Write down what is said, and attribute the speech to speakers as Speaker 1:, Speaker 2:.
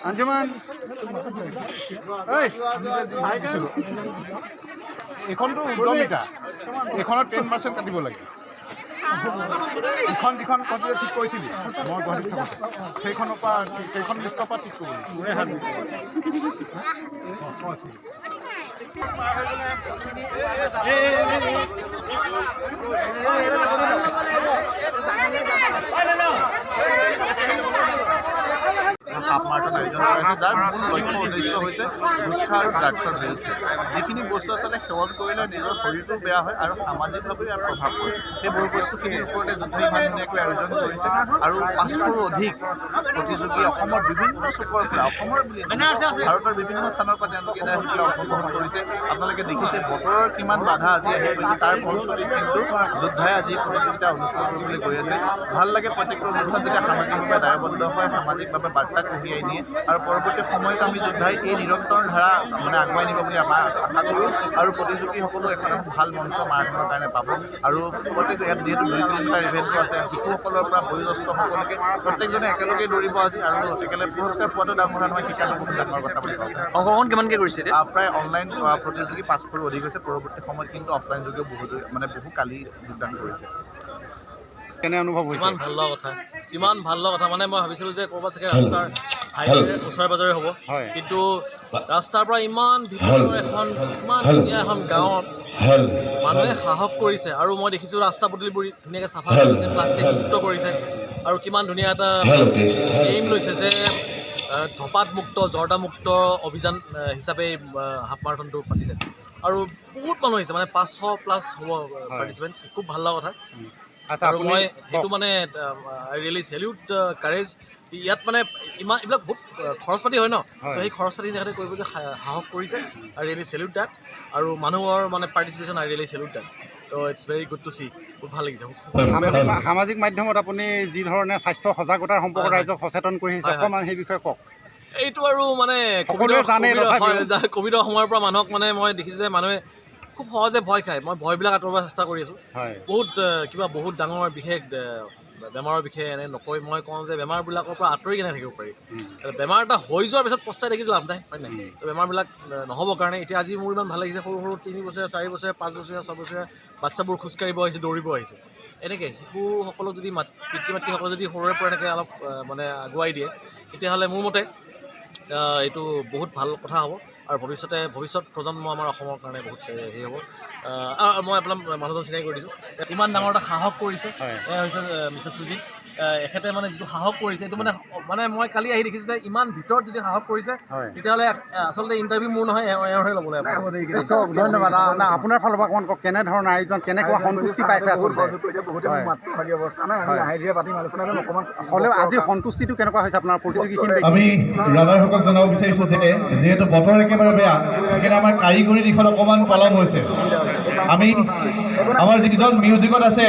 Speaker 1: Anjuman এইখনটো ১০ metre এইখনত 10% কাটিব লাগে ইখন যিখন কণ্টিতে ঠিক কৰিছিলি মই গুৱাহাটীত থাকোঁতে সেইখনৰ পৰা সেইখন লিষ্টৰ পৰা ঠিক সাপমাৰ্টন আয়োজন কৰা হৈছে যাৰ মূল লক্ষ্য উদ্দেশ্য হৈছে গুটখা আৰু ড্ৰাগছৰ বিৰুদ্ধে যিখিনি বস্তু আচলতে সেৱন কৰিলে নিজৰ শৰীৰটো বেয়া হয় আৰু সামাজিকভাৱে ইয়াৰ প্ৰভাৱ পৰে সেই বহু বস্তুখিনিৰ ওপৰতে যুদ্ধ ইমান ধুনীয়াকৈ আয়োজন কৰিছে আৰু ৫০০ৰো অধিক প্ৰতিযোগী অসমৰ বিভিন্ন চুকৰ পৰা অসমৰ বুলি ভাৰতৰ বিভিন্ন স্থানৰ পৰা তেওঁলোকে এতিয়া আহি পেলাই অংশগ্ৰহণ কৰিছে আপোনালোকে দেখিছে বতৰৰ কিমান বাধা আজি আহি গৈছে তাৰ ফলশ্ৰুতিত কিন্তু যোদ্ধাই আজি প্ৰতিযোগিতা অনুষ্ঠিত কৰিবলৈ গৈ আছে ভাল লাগে প্ৰত্যেকটো অনুষ্ঠান যেতিয়া সামাজিকভাৱে দায়বদ্ধ হয় সামাজিকভাৱে বাৰ্তা কঢ়িয়াই নিয়ে আৰু পৰৱৰ্তী সময়ত আমি যোদ্ধাই এই নিৰন্তৰ ধাৰা মানে আগুৱাই নিব বুলি আমাৰ আশা কৰোঁ আৰু প্ৰতিযোগীসকলেও এখন ভাল মঞ্চ মাৰাথনৰ কাৰণে পাব আৰু প্ৰত্যেক ইয়াত যিহেতু ২ কিলোমিটাৰ ইভেণ্টটো আছে শিশুসকলৰ পৰা বয়োজ্যেষ্ঠসকলকে প্ৰত্যেকজনে একেলগে দৌৰিব আজি আৰু একেলগে পুৰস্কাৰ পোৱাটো ডাঙৰ কথা নহয় শিকাটো বহুত ডাঙৰ কথা বুলি ভাবোঁ
Speaker 2: অংশগ্ৰহণ কিমানকৈ কৰিছে
Speaker 1: প্ৰায় অনলাইন প্ৰতিযোগী ৫০০ৰো অধিক হৈছে পৰৱৰ্তী সময়ত কিন্তু অফলাইন যোগেও বহু কালি যোগদান কৰিছে কেনে অনুভৱ হৈছে
Speaker 2: ইমান ভাল লগা কথা মানে মই ভাবিছিলোঁ যে ক'ৰবাত চাগে ৰাস্তাৰ হাইৱে ওচৰে পাজৰে হ'ব কিন্তু ৰাস্তাৰ পৰা ইমান ভিতৰৰ এখন ইমান ধুনীয়া এখন গাঁৱত মানুহে সাহস কৰিছে আৰু মই দেখিছোঁ ৰাস্তা পদূলিবোৰ ধুনীয়াকৈ চাফা কৰিছে প্লাষ্টিক মুক্ত কৰিছে আৰু কিমান ধুনীয়া এটা এইম লৈছে যে ধঁপাতমুক্ত জৰ্দামুক্ত অভিযান হিচাপে হাফ মাৰাথনটো পাতিছে আৰু বহুত মানুহ আহিছে মানে ৫০০+ হ'ব পাৰ্টিচিপেণ্টছ খুব ভাল লগা কথা আৰু মই সেইটো মানে আই ৰিয়েলি চেলিউট কাৰেজ ইয়াত মানে ইমান এইবিলাক বহুত খৰচ পাতি হয় ন তো সেই খৰচ পাতি তেখেতে কৰিব যে সাহস কৰিছে আই ৰিয়েলি চেলিউট ডেট আৰু মানুহৰ মানে participation I really salute that তো it's very good to see বহুত ভাল লাগিছে
Speaker 1: সামাজিক মাধ্যমত আপুনি যি ধৰণে স্বাস্থ্য সজাগতাৰ সম্পৰ্কত ৰাইজক সচেতন কৰি আহিছে অকণমান সেই বিষয়ে কওক
Speaker 2: এইটো আৰু মানে ক'ভিডৰ সময়ৰ পৰা মানুহক মানে মই দেখিছোঁ যে মানুহে খুব সহজে ভয় খায় মই ভয়বিলাক আঁতৰাব চেষ্টা কৰি আছোঁ বহুত ডাঙৰ বিশেষ বেমাৰৰ বিষয়ে এনে নকয় মই কওঁ যে বেমাৰবিলাকৰ পৰা আঁতৰি কেনে থাকিব পাৰি বেমাৰ এটা হৈ যোৱাৰ পিছত পস্তাই থাকিলে লাভ নাই হয় নাই তো বেমাৰবিলাক নহ'বৰ কাৰণে এতিয়া আজি মোৰ ইমান ভাল লাগিছে সৰু সৰু ৩ বছৰীয়া 4 বছৰীয়া 5 বছৰীয়া 6 বছৰীয়া বাচ্চাবোৰ খোজকাঢ়িব আহিছে দৌৰিব আহিছে এনেকৈ শিশুসকলক যদি পিতৃ মাতৃসকলে যদি সৰুৰে পৰা এনেকৈ অলপ মানে আগুৱাই দিয়ে তেতিয়াহ'লে মোৰ মতে এইটো বহুত ভাল কথা হ'ব আৰু ভৱিষ্যত প্ৰজন্ম আমাৰ অসমৰ কাৰণে বহুত হেৰি হ'ব মই আপোনাৰ মানুহজন চিনাকি কৰি দিছোঁ ইমান ডাঙৰ এটা সাহস কৰিছে এয়া হৈছে মিছেছ সুজিত এখেতে মানে যিটো সাহস কৰিছে এইটো মানে মই কালি আহি দেখিছোঁ যে ইমান ভিতৰত যদি সাহস কৰিছে তেতিয়াহ'লে আচলতে ইণ্টাৰভিউ মোৰ নহয় এওঁৰহে ল'বলৈ
Speaker 1: ধন্যবাদ আপোনাৰ ফালৰ পৰা অকণমান কওক কেনেধৰণৰ আয়োজন কেনেকুৱা সন্তুষ্টি পাইছে হ'লেও আজি সন্তুষ্টিটো কেনেকুৱা হৈছে আপোনাৰ প্ৰতিযোগীখিনি
Speaker 3: আমি ৰাইজসকলক জনাব বিচাৰিছোঁ যে যিহেতু বতৰ একেবাৰে বেয়া সেইকাৰণে আমাৰ কাৰিকৰী দিশত অকণমান পলম হৈছে আমি আমাৰ যিকেইজন মিউজিকত আছে